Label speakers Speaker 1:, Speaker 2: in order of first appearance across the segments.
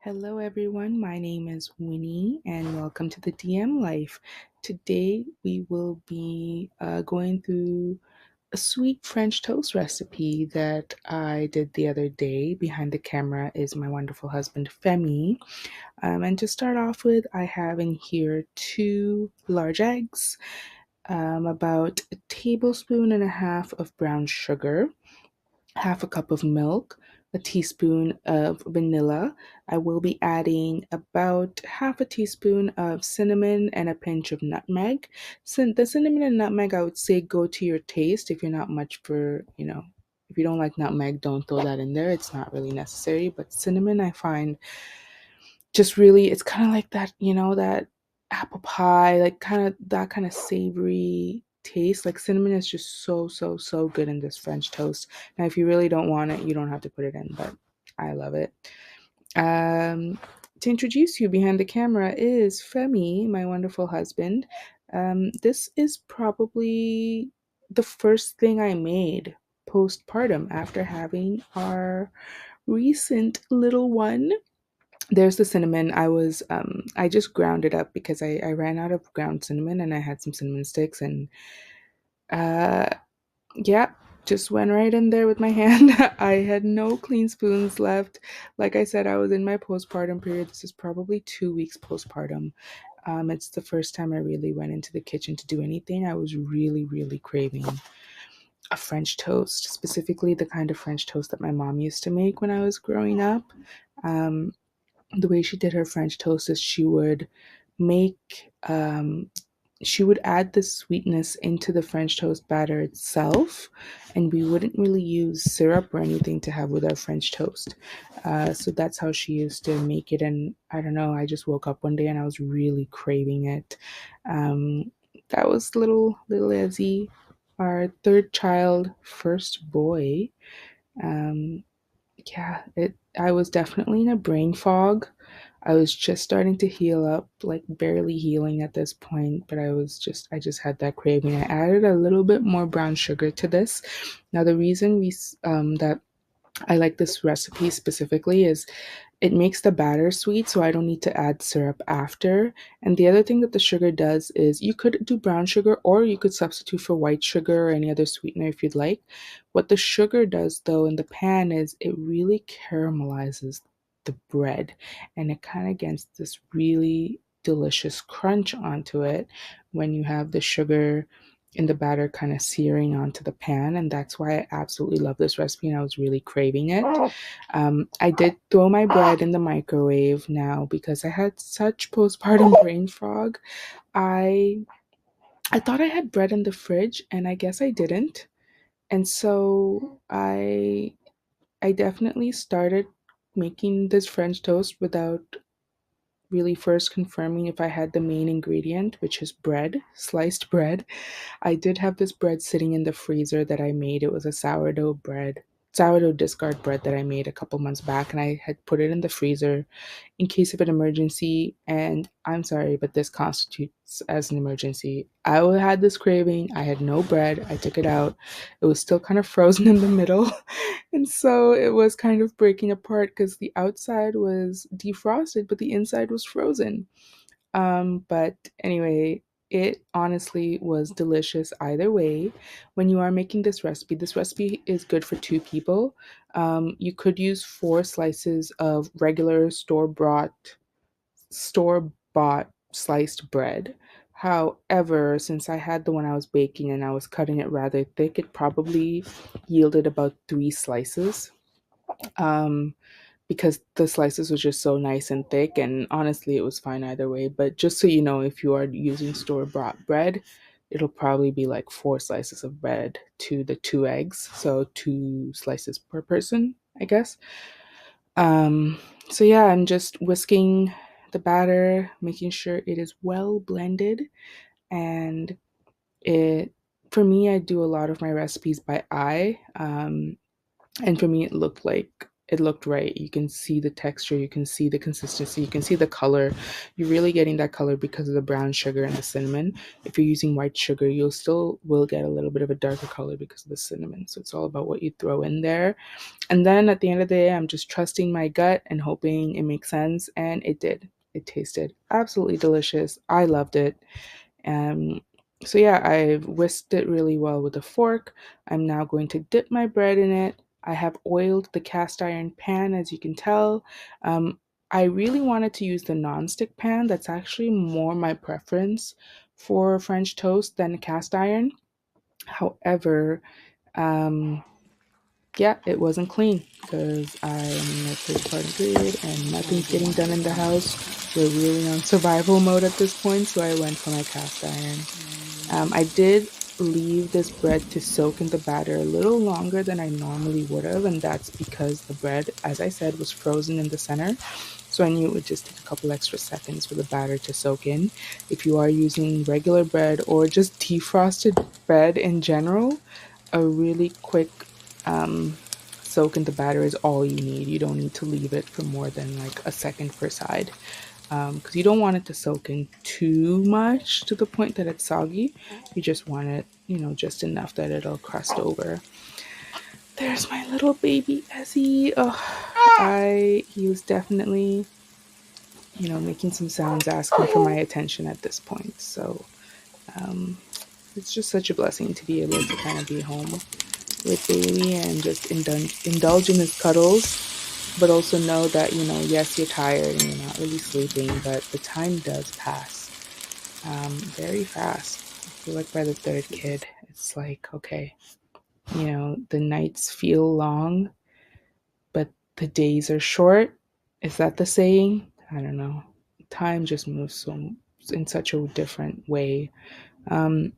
Speaker 1: Hello, everyone. My name is Winnie, and welcome to the DM Life. Today, we will be going through a sweet French toast recipe that I did the other day. Behind the camera is my wonderful husband, Femi. And to start off with, I have in here two large eggs, about a tablespoon and a half of brown sugar, half a cup of milk, a teaspoon of vanilla. I will be adding about half a teaspoon of cinnamon and a pinch of nutmeg. So the cinnamon and nutmeg, I would say go to your taste. If you're not much for, if you don't like nutmeg, don't throw that in there. It's not really necessary. But cinnamon, I find just really, it's kind of like that, that apple pie, like kind of savory taste. Like cinnamon is just so, so, so good in this French toast. Now, if you really don't want it, you don't have to put it in, but I love it. Um, to introduce you behind the camera is Femi, my wonderful husband. This is probably the first thing I made postpartum after having our recent little one. There's the cinnamon. I just ground it up because I ran out of ground cinnamon and I had some cinnamon sticks, and uh yeah, just went right in there with my hand. I had no clean spoons left. Like I said, I was in my postpartum period. This is probably 2 weeks postpartum. It's the first time I really went into the kitchen to do anything. I was really, really craving a French toast, specifically the kind of French toast that my mom used to make when I was growing up. Um, the way she did her French toast is make she would add the sweetness into the French toast batter itself, and we wouldn't really use syrup or anything to have with our French toast. So that's how she used to make it. And I don't know, I just woke up one day and I was really craving it. That was little Ezzy, our third child, first boy. Um, yeah, it. I was definitely in a brain fog. I was just starting to heal up, like barely healing at this point, but I just had that craving. I added a little bit more brown sugar to this. Now, the reason that I like this recipe specifically is it makes the batter sweet, so I don't need to add syrup after. And the other thing that the sugar does is you could do brown sugar or you could substitute for white sugar or any other sweetener if you'd like. What the sugar does, though, in the pan is it really caramelizes the bread, and it kind of gets this really delicious crunch onto it when you have the sugar in the batter kind of searing onto the pan. And that's why I absolutely love this recipe and I was really craving it. I did throw my bread in the microwave now because I had such postpartum brain fog. I I thought I had bread in the fridge and I guess I didn't. And so I definitely started making this French toast without really first confirming if I had the main ingredient, which is bread, sliced bread. I did have this bread sitting in the freezer that I made. It was a sourdough discard bread that I made a couple months back, and I had put it in the freezer in case of an emergency. And I'm sorry, but this constitutes as an emergency. I had this craving. I had no bread. I took it out. It was still kind of frozen in the middle. And so it was kind of breaking apart because the outside was defrosted, but the inside was frozen. But anyway, it honestly was delicious either way. When you are making this recipe is good for two people. You could use 4 slices of regular store bought sliced bread. However, since I had the one I was baking and I was cutting it rather thick, it probably yielded about 3 slices. Um, because the slices were just so nice and thick, and honestly it was fine either way. But just so you know, if you are using store bought bread, it'll probably be like 4 slices of bread to the 2 eggs, so 2 slices per person, I guess. So yeah, I'm just whisking the batter, making sure it is well blended. And it for me, I do a lot of my recipes by eye. And for me, it looked like it looked right. You can see the texture, you can see the consistency, you can see the color. You're really getting that color because of the brown sugar and the cinnamon. If you're using white sugar, you'll still will get a little bit of a darker color because of the cinnamon. So it's all about what you throw in there. And then at the end of the day, I'm just trusting my gut and hoping it makes sense. And it did. It tasted absolutely delicious. I loved it. Um, so yeah, I've whisked it really well with a fork. I'm now going to dip my bread in it. I have oiled the cast iron pan, as you can tell. Um, I really wanted to use the non-stick pan. That's actually more my preference for French toast than cast iron. However, um, yeah, it wasn't clean because I'm in a postpartum period and nothing's getting done in the house. We're really on survival mode at this point, so I went for my cast iron. I did leave this bread to soak in the batter a little longer than I normally would have, and that's because the bread, as I said, was frozen in the center. So I knew it would just take a couple extra seconds for the batter to soak in. If you are using regular bread or just defrosted bread in general, a really quick um, soak in the batter is all you need. You don't need to leave it for more than like a second per side because you don't want it to soak in too much to the point that it's soggy. You just want it, just enough that it'll crust over. There's my little baby Ezzy. Oh, he was definitely, making some sounds asking for my attention at this point. So um, it's just such a blessing to be able to kind of be home with baby and just indulge in his cuddles, but also know that, yes, you're tired and you're not really sleeping, but the time does pass very fast. I feel like by the third kid, it's like, okay, the nights feel long, but the days are short. Is that the saying? I don't know. Time just moves so in such a different way. Um,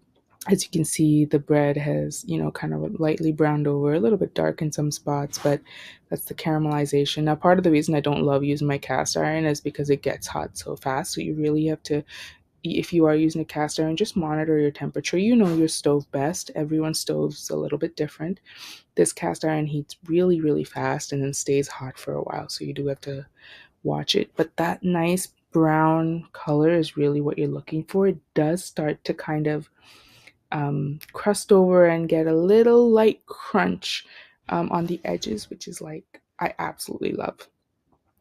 Speaker 1: as you can see, the bread has, kind of lightly browned over, a little bit dark in some spots, but that's the caramelization. Now, part of the reason I don't love using my cast iron is because it gets hot so fast. So you really have to, if you are using a cast iron, just monitor your temperature. You know your stove best. Everyone's stove's a little bit different. This cast iron heats really, really fast and then stays hot for a while. So you do have to watch it. But that nice brown color is really what you're looking for. It does start to kind of crust over and get a little light crunch on the edges, which is like I absolutely love.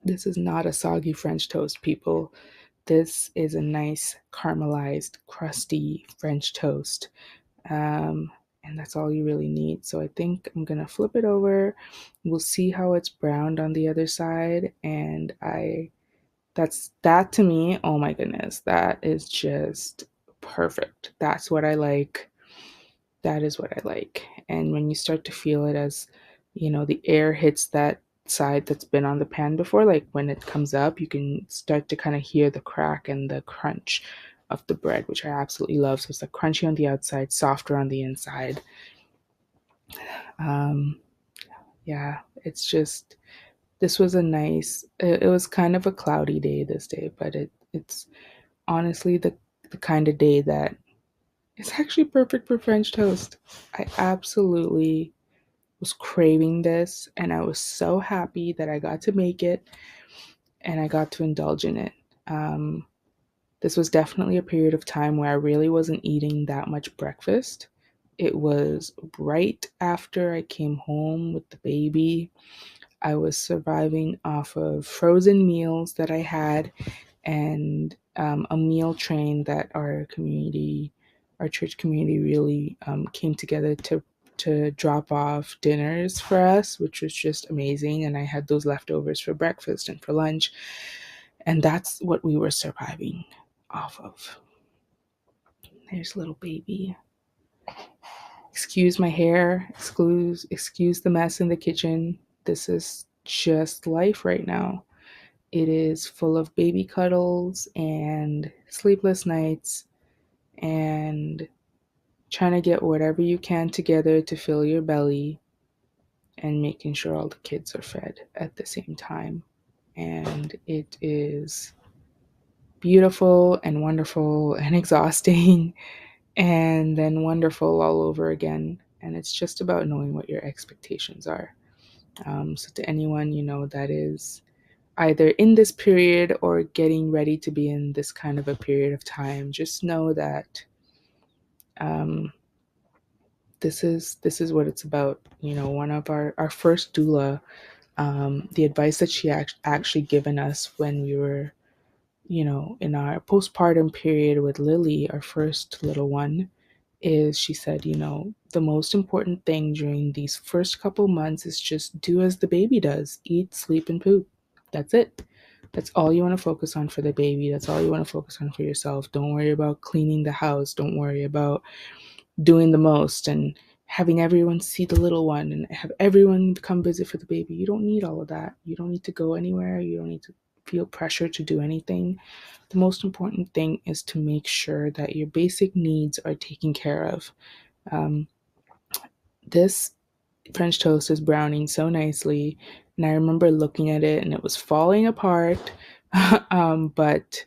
Speaker 1: This is not a soggy French toast, people. This is a nice caramelized, crusty French toast. Um, and that's all you really need. So I think I'm gonna flip it over. We'll see how it's browned on the other side. And that's that to me. Oh my goodness, that is just perfect. That's what I like. That is what I like. And when you start to feel it as, the air hits that side that's been on the pan before, like when it comes up, you can start to kind of hear the crack and the crunch of the bread, which I absolutely love. So it's like crunchy on the outside, softer on the inside. Um, yeah, it's just, this was a nice, it was kind of a cloudy day this day, but it's honestly the kind of day that is actually perfect for French toast. I absolutely was craving this and I was so happy that I got to make it and I got to indulge in it. Um, this was definitely a period of time where I really wasn't eating that much breakfast. It was right after I came home with the baby. I was surviving off of frozen meals that I had and a meal train that our church community really came together to drop off dinners for us, which was just amazing. And I had those leftovers for breakfast and for lunch, and that's what we were surviving off of. There's little baby. Excuse my hair. Excuse the mess in the kitchen. This is just life right now. It is full of baby cuddles and sleepless nights and trying to get whatever you can together to fill your belly and making sure all the kids are fed at the same time. And it is beautiful and wonderful and exhausting and then wonderful all over again. And it's just about knowing what your expectations are. So to anyone, that is either in this period or getting ready to be in this kind of a period of time, just know that um, this is what it's about. One of our first doula, the advice that she actually given us when we were, in our postpartum period with Lily, our first little one, is she said, the most important thing during these first couple months is just do as the baby does: eat, sleep, and poop. That's it. That's all you want to focus on for the baby. That's all you want to focus on for yourself. Don't worry about cleaning the house. Don't worry about doing the most and having everyone see the little one and have everyone come visit for the baby. You don't need all of that. You don't need to go anywhere. You don't need to feel pressure to do anything. The most important thing is to make sure that your basic needs are taken care of. Um, this French toast is browning so nicely, and I remember looking at it and it was falling apart. But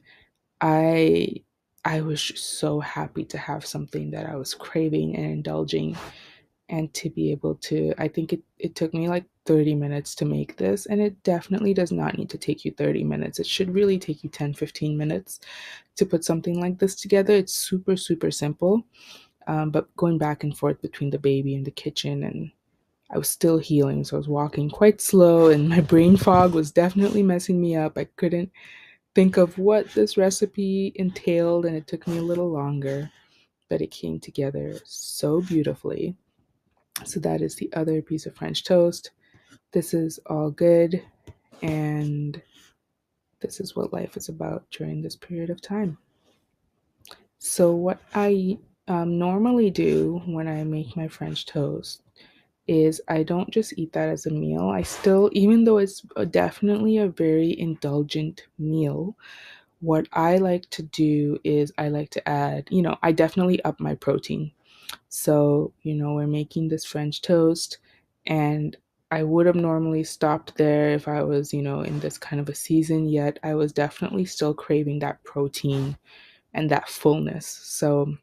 Speaker 1: I I was just so happy to have something that I was craving and indulging, and to be able to, I think it took me like 30 minutes to make this, and it definitely does not need to take you 30 minutes. It should really take you 10-15 minutes to put something like this together. It's super, super simple. But going back and forth between the baby and the kitchen, and I was still healing, so I was walking quite slow, and my brain fog was definitely messing me up. I couldn't think of what this recipe entailed, and it took me a little longer, but it came together so beautifully. So that is the other piece of French toast. This is all good, and this is what life is about during this period of time. So, what I normally do when I make my French toast is I don't just eat that as a meal. I still, even though it's definitely a very indulgent meal, what I like to do is I like to add, I definitely up my protein. So, we're making this French toast, and I would have normally stopped there if I was, in this kind of a season, yet I was definitely still craving that protein and that fullness. So,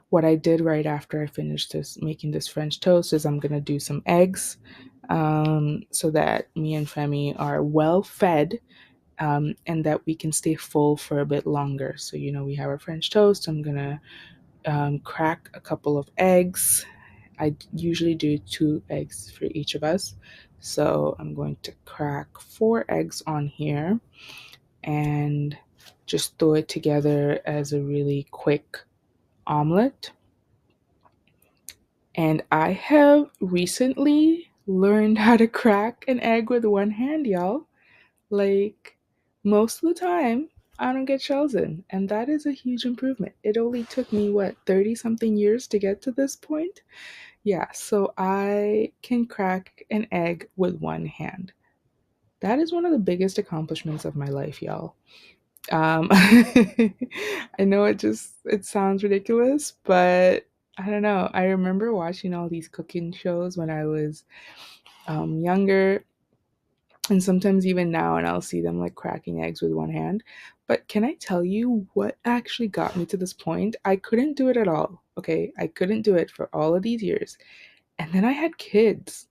Speaker 1: what I did right after I finished this making this French toast is I'm gonna do some eggs, so that me and Femi are well fed, and that we can stay full for a bit longer. So, we have our French toast. I'm gonna crack a couple of eggs. I usually do 2 eggs for each of us. So I'm going to crack 4 eggs on here and just throw it together as a really quick omelet. And I have recently learned how to crack an egg with one hand, y'all. Like, most of the time, I don't get shells in, and that is a huge improvement. It only took me, what, 30 something years to get to this point? Yeah, so I can crack an egg with one hand. That is one of the biggest accomplishments of my life, y'all. I know it sounds ridiculous, but I don't know. I remember watching all these cooking shows when I was younger, and sometimes even now, and I'll see them like cracking eggs with one hand. But can I tell you what actually got me to this point? I couldn't do it at all. Okay, I couldn't do it for all of these years. And then I had kids.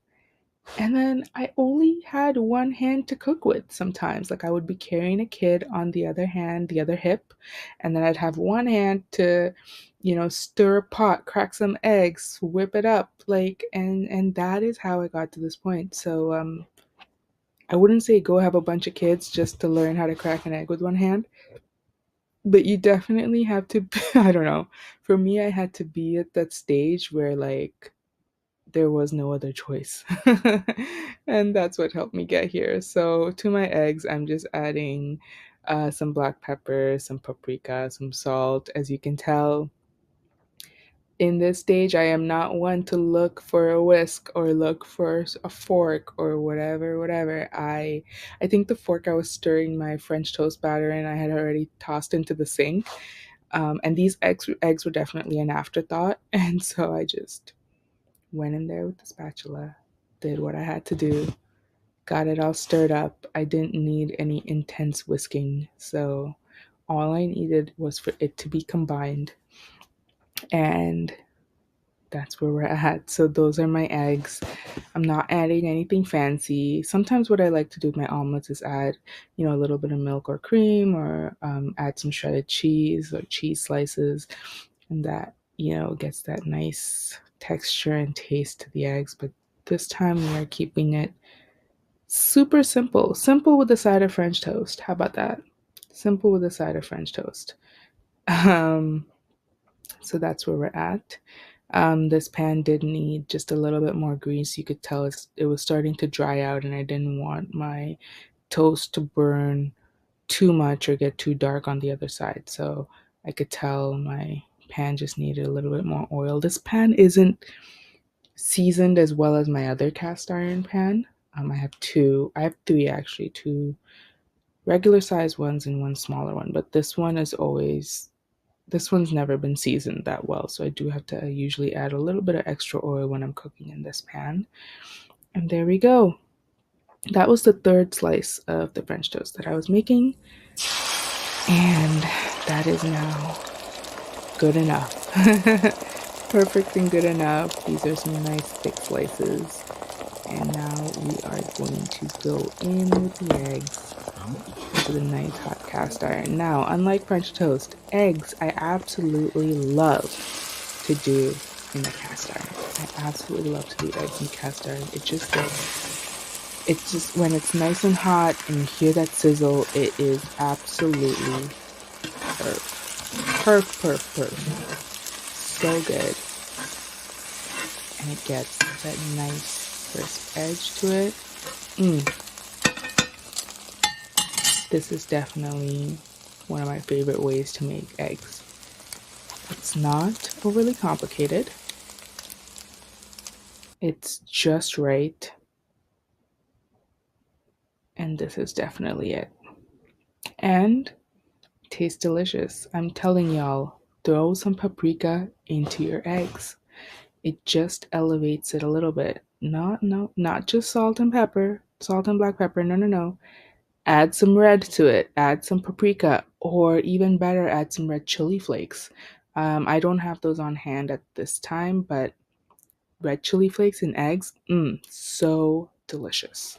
Speaker 1: And then I only had one hand to cook with sometimes. Like, I would be carrying a kid on the other hand, the other hip, and then I'd have one hand to, stir a pot, crack some eggs, whip it up, like, and that is how I got to this point. So I wouldn't say go have a bunch of kids just to learn how to crack an egg with one hand, but you definitely have to I don't know. For me, I had to be at that stage where, like, there was no other choice. And that's what helped me get here. So to my eggs, I'm just adding some black pepper, some paprika, some salt. As you can tell, in this stage, I am not one to look for a whisk or look for a fork or whatever. I think the fork I was stirring my French toast batter in, I had already tossed into the sink. And these eggs were definitely an afterthought. And so I just went in there with the spatula, did what I had to do, got it all stirred up. I didn't need any intense whisking, so all I needed was for it to be combined. And that's where we're at. So those are my eggs. I'm not adding anything fancy. Sometimes what I like to do with my omelets is add, a little bit of milk or cream, or add some shredded cheese or cheese slices, and that, gets that nice texture and taste to the eggs. But this time we are keeping it super simple. Simple with a side of French toast. How about that? Simple with a side of French toast. Um, so that's where we're at. This pan did need just a little bit more grease. You could tell it was starting to dry out, and I didn't want my toast to burn too much or get too dark on the other side. So I could tell my pan just needed a little bit more oil. This pan isn't seasoned as well as my other cast iron pan. I have two. I have three actually. Two regular size ones and one smaller one. But this one's never been seasoned that well, so I do have to usually add a little bit of extra oil when I'm cooking in this pan. And there we go. That was the third slice of the French toast that I was making, and that is now good enough. Perfect and good enough. These are some nice thick slices. And now we are going to go in with the eggs into the nice hot cast iron. Now, unlike French toast, eggs I absolutely love to do in the cast iron. I absolutely love to do eggs in cast iron. It's just when it's nice and hot and you hear that sizzle, it is absolutely perfect. So good. And it gets that nice crisp edge to it. This is definitely one of my favorite ways to make eggs. It's not overly complicated. It's just right. And this is definitely it. And tastes delicious. I'm telling y'all, throw some paprika into your eggs. It just elevates it a little bit. Not just salt and pepper, salt and black pepper. No. Add some red to it. Add some paprika, or even better, add some red chili flakes. I don't have those on hand at this time, but red chili flakes and eggs, so delicious.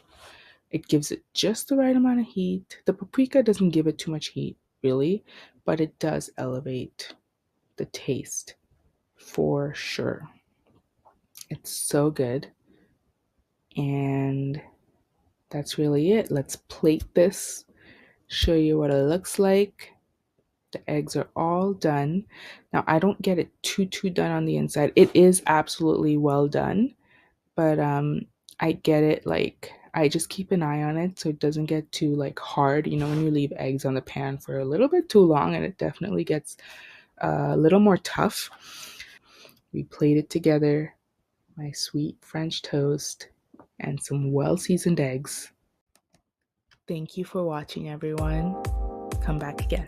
Speaker 1: It gives it just the right amount of heat. The paprika doesn't give it too much heat, really, but it does elevate the taste for sure. It's so good. And that's really it. Let's plate this, show you what it looks like. The eggs are all done. Now, I don't get it too done on the inside. It is absolutely well done, but I get it, like, I just keep an eye on it so it doesn't get too like hard. When you leave eggs on the pan for a little bit too long, and it definitely gets a little more tough. We plate it together, my sweet French toast and some well-seasoned eggs. Thank you for watching, everyone. Come back again.